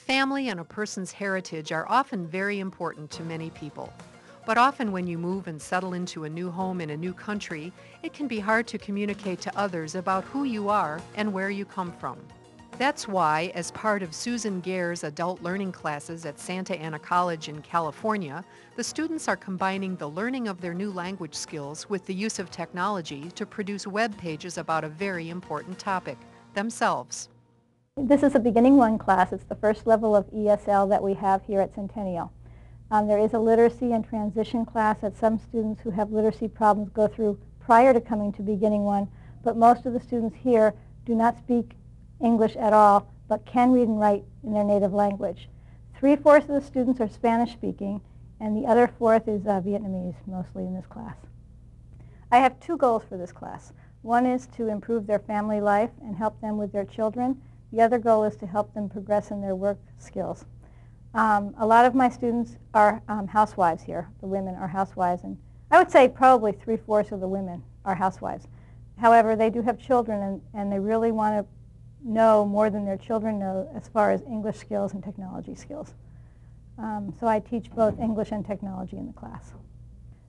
Family and a person's heritage are often very important to many people. But often when you move and settle into a new home in a new country, it can be hard to communicate to others about who you are and where you come from. That's why, as part of Susan Gaer's adult learning classes at Santa Ana College in California, the students are combining the learning of their new language skills with the use of technology to produce web pages about a very important topic, themselves. This is a Beginning 1 class. It's the first level of ESL that we have here at Centennial. There is a literacy and transition class that some students who have literacy problems go through prior to coming to Beginning 1, but most of the students here do not speak English at all, but can read and write in their native language. 3/4 of the students are Spanish speaking, and the other 1/4 is Vietnamese, mostly in this class. I have 2 goals for this class. One is to improve their family life and help them with their children. The other goal is to help them progress in their work skills. A lot of my students are housewives here. The women are housewives, and I would say probably 3/4 of the women are housewives. However, they do have children, and they really want to know more than their children know as far as English skills and technology skills. So I teach both English and technology in the class.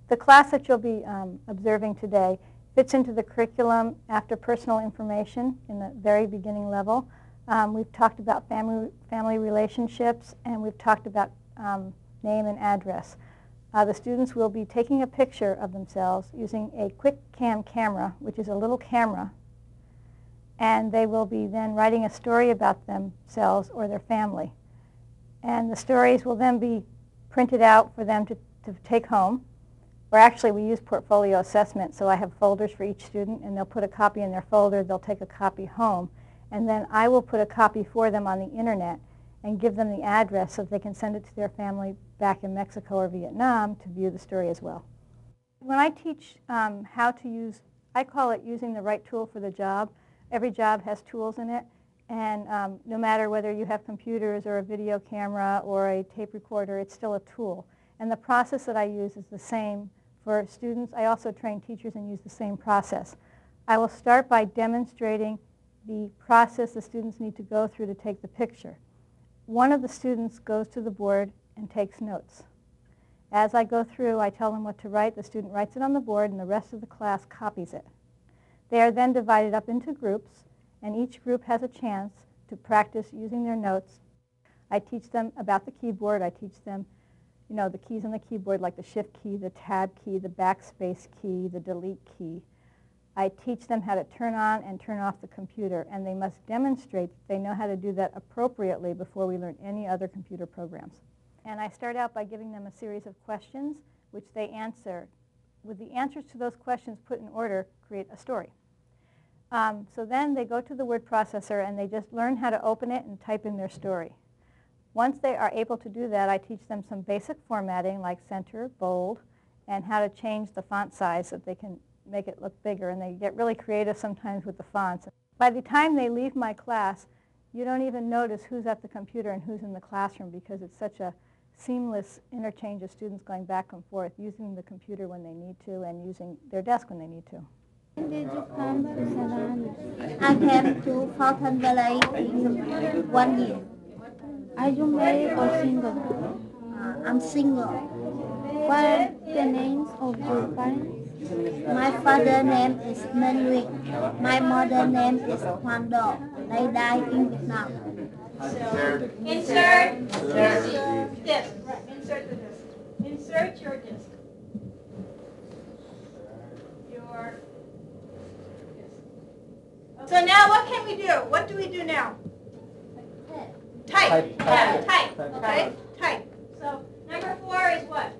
The class that you'll be observing today fits into the curriculum after personal information in the very beginning level. We've talked about family relationships, and we've talked about name and address. The students will be taking a picture of themselves using a quick cam camera, which is a little camera, and they will be then writing a story about themselves or their family. And the stories will then be printed out for them to take home. Or actually, we use portfolio assessment, so I have folders for each student, and they'll put a copy in their folder, they'll take a copy home, and then I will put a copy for them on the internet and give them the address so they can send it to their family back in Mexico or Vietnam to view the story as well. When I teach how to use, I call it using the right tool for the job. Every job has tools in it, and no matter whether you have computers or a video camera or a tape recorder, it's still a tool. And the process that I use is the same for students. I also train teachers and use the same process. I will start by demonstrating the process the students need to go through to take the picture. One of the students goes to the board and takes notes. As I go through, I tell them what to write. The student writes it on the board, and the rest of the class copies it. They are then divided up into groups, and each group has a chance to practice using their notes. I teach them about the keyboard. I teach them, you know, the keys on the keyboard, like the shift key, the tab key, the backspace key, the delete key. I teach them how to turn on and turn off the computer, and they must demonstrate that they know how to do that appropriately before we learn any other computer programs. And I start out by giving them a series of questions, which they answer. With the answers to those questions put in order, create a story. So then they go to the word processor, and they just learn how to open it and type in their story. Once they are able to do that, I teach them some basic formatting, like center, bold, and how to change the font size so that they can make it look bigger, and they get really creative sometimes with the fonts. By the time they leave my class, you don't even notice who's at the computer and who's in the classroom, because it's such a seamless interchange of students going back and forth, using the computer when they need to and using their desk when they need to. When did you come to Santa Ana? I came to Fountain Valley in 1 year. Are you married or single? I'm single. What are the names of your parents? My father's name is Minh Nguyệt. My mother's name is Hoàng Do. They died in Vietnam. Insert disc. Right, insert the disc. Insert your disc. Your disc. So now what can we do? What do we do now? Type. Yeah, type. Okay? Type. So number 4 is what?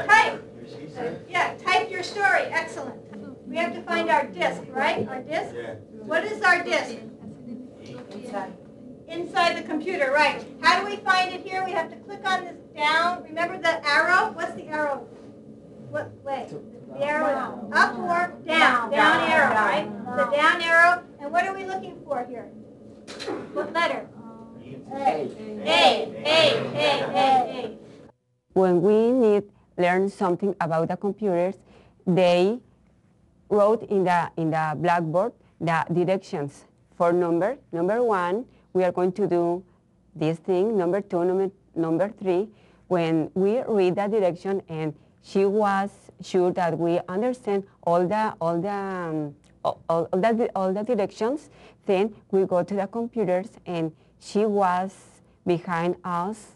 Type. Yeah, type your story. Excellent. We have to find our disc, right? Our disc? What is our disc? Inside the computer, right. How do we find it here? We have to click on this down. Remember the arrow? What's the arrow? What way? The arrow is up or down? Down arrow, right? The down arrow. And what are we looking for here? What letter? A. When we need learn something about the computers, they wrote in the blackboard the directions for number. Number 1, we are going to do this thing, number two, number three, when we read the direction and she was sure that we understand all the directions, then we go to the computers and she was behind us,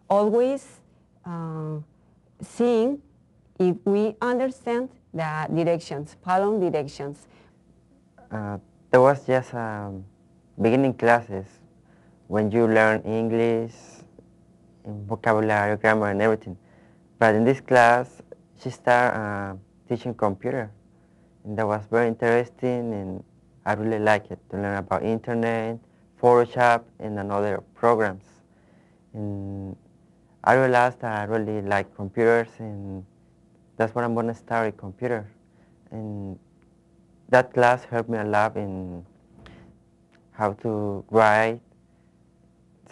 always seeing if we understand the directions, following directions. There was just beginning classes when you learn English, and vocabulary, grammar, and everything. But in this class, she started teaching computer, and that was very interesting, and I really liked it to learn about internet, Photoshop, and another programs. And I realized that I really like computers, and that's what I'm going to start with computer. And that class helped me a lot in how to write,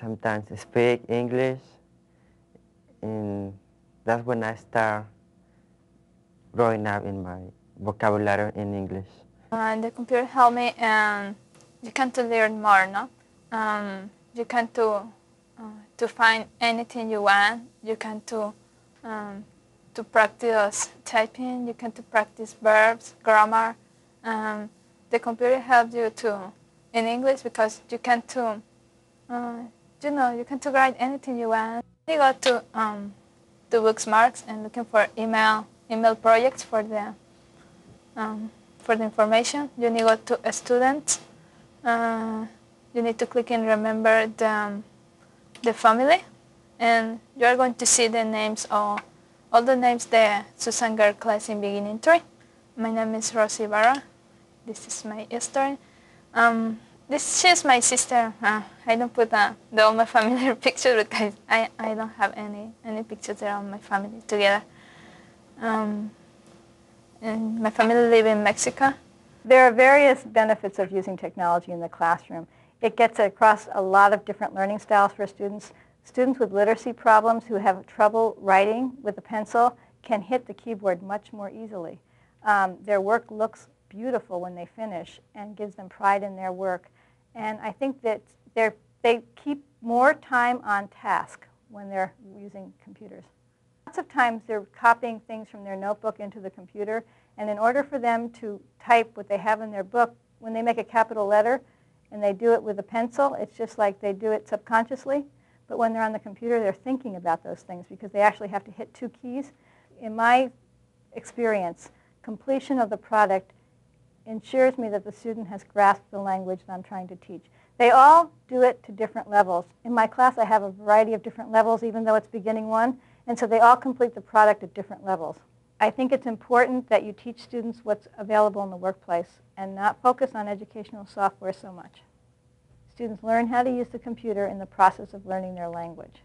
sometimes speak English, and that's when I start growing up in my vocabulary in English. The computer helped me, and you can to learn more, no? You can to find anything you want. You can to practice typing. You can to practice verbs, grammar. The computer helps you to in English because you can to you can to write anything you want. You go to Bookmarks and looking for email projects for the information. You need to go to a student. You need to click and remember the family, and you are going to see the names of all the names the Susan Gaer class in beginning 3. My name is Rosie Barra. This is my history. She's my sister. I don't put all my family pictures because I don't have any pictures there of my family together. And my family live in Mexico. There are various benefits of using technology in the classroom. It gets across a lot of different learning styles for students. Students with literacy problems who have trouble writing with a pencil can hit the keyboard much more easily. Their work looks beautiful when they finish and gives them pride in their work. And I think that they keep more time on task when they're using computers. Lots of times they're copying things from their notebook into the computer, and in order for them to type what they have in their book, when they make a capital letter and they do it with a pencil, it's just like they do it subconsciously. But when they're on the computer, they're thinking about those things because they actually have to hit 2 keys. In my experience, completion of the product ensures me that the student has grasped the language that I'm trying to teach. They all do it to different levels. In my class, I have a variety of different levels, even though it's beginning 1, and so they all complete the product at different levels. I think it's important that you teach students what's available in the workplace and not focus on educational software so much. Students learn how to use the computer in the process of learning their language.